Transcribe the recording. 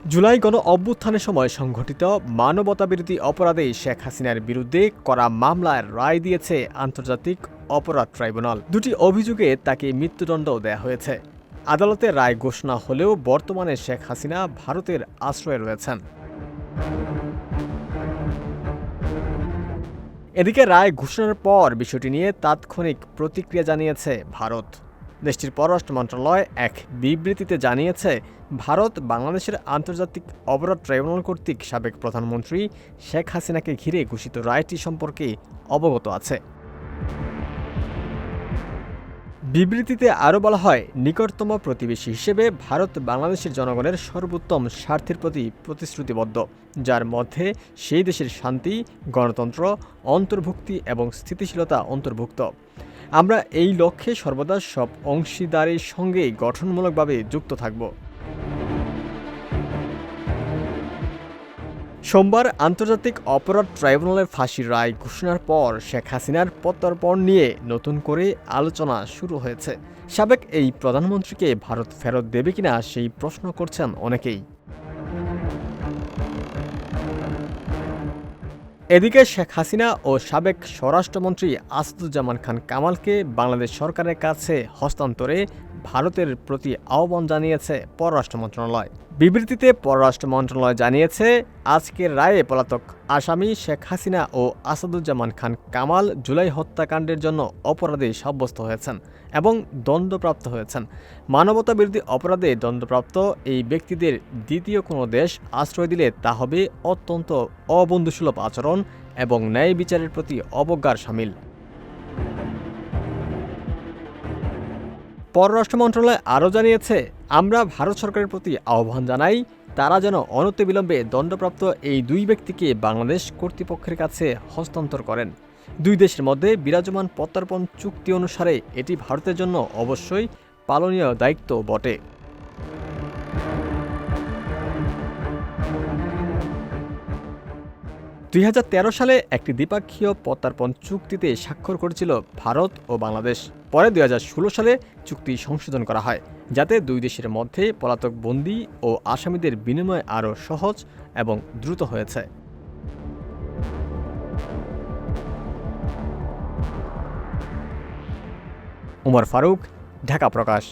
জুলাই গণ অভ্যুত্থানের সময় সংঘটিত মানবতাবিরোধী অপরাধে শেখ হাসিনার বিরুদ্ধে করা মামলার রায় দিয়েছে আন্তর্জাতিক অপরাধ ট্রাইব্যুনাল। দুটি অভিযোগে তাকে মৃত্যুদণ্ডও দেয়া হয়েছে। আদালতে রায় ঘোষণা হলেও বর্তমানে শেখ হাসিনা ভারতের আশ্রয়ে রয়েছেন। এদিকে রায় ঘোষণার পর বিষয়টি নিয়ে তাৎক্ষণিক প্রতিক্রিয়া জানিয়েছে ভারত। দেশটির পররাষ্ট্র মন্ত্রণালয় এক বিবৃতিতে জানিয়েছে, ভারত বাংলাদেশের আন্তর্জাতিক অপরাধ ট্রাইব্যুনাল কর্তৃক সাবেক প্রধানমন্ত্রী শেখ হাসিনাকে ঘিরে ঘোষিত রায়টি সম্পর্কে অবগত আছে। বিবৃতিতে আরও বলা হয়, নিকটতম প্রতিবেশী হিসেবে ভারত বাংলাদেশের জনগণের সর্বোত্তম স্বার্থের প্রতি প্রতিশ্রুতিবদ্ধ, যার মধ্যে সেই দেশের শান্তি, গণতন্ত্র, অন্তর্ভুক্তি এবং স্থিতিশীলতা অন্তর্ভুক্ত। আমরা এই লক্ষ্যে সর্বদা সব অংশীদারের সঙ্গে গঠনমূলকভাবে যুক্ত থাকব। সোমবার আন্তর্জাতিক অপরাধ ট্রাইব্যুনালের ফাঁসির রায় ঘোষণার পর শেখ হাসিনার প্রত্যর্পণ নিয়ে নতুন করে আলোচনা শুরু হয়েছে। সাবেক এই প্রধানমন্ত্রীকে ভারত ফেরত দেবে কিনা সেই প্রশ্ন করছেন অনেকেই। এদিকে শেখ হাসিনা ও সাবেক স্বরাষ্ট্রমন্ত্রী আসাদুজ্জামান খান কামালকে বাংলাদেশ সরকারের কাছে হস্তান্তরে ভারতের প্রতি আহ্বান জানিয়েছে পররাষ্ট্র মন্ত্রণালয়। বিবৃতিতে পররাষ্ট্র মন্ত্রণালয় জানিয়েছে, আজকের রায়ে পলাতক আসামি শেখ হাসিনা ও আসাদুজ্জামান খান কামাল জুলাই হত্যাকাণ্ডের জন্য অপরাধী সাব্যস্ত হয়েছেন এবং দণ্ডপ্রাপ্ত হয়েছেন। মানবতাবিরোধী অপরাধে দণ্ডপ্রাপ্ত এই ব্যক্তিদের দ্বিতীয় কোনো দেশ আশ্রয় দিলে তা হবে অত্যন্ত অবন্ধুসুলভ আচরণ এবং ন্যায় বিচারের প্রতি অবজ্ঞার শামিল। পররাষ্ট্র মন্ত্রণালয় আরও জানিয়েছে, আমরা ভারত সরকারের প্রতি আহ্বান জানাই, তারা যেন অনতিবিলম্বে দণ্ডপ্রাপ্ত এই দুই ব্যক্তিকে বাংলাদেশ কর্তৃপক্ষের কাছে হস্তান্তর করেন। দুই দেশের মধ্যে বিরাজমান প্রত্যর্পণ চুক্তি অনুসারে এটি ভারতের জন্য অবশ্যই পালনীয় দায়িত্ব বটে। 2013 সালে একটি দ্বিপাক্ষীয় প্রত্যর্পণ চুক্তিতে স্বাক্ষর করেছিল ভারত ও বাংলাদেশ। পরে 2016 সালে চুক্তি সংশোধন করা হয়, যাতে দুই দেশের মধ্যে পলাতক বন্দী ও আসামিদের বিনিময় আরও সহজ এবং দ্রুত হয়েছে। উমর ফারুক, ঢাকা প্রকাশ।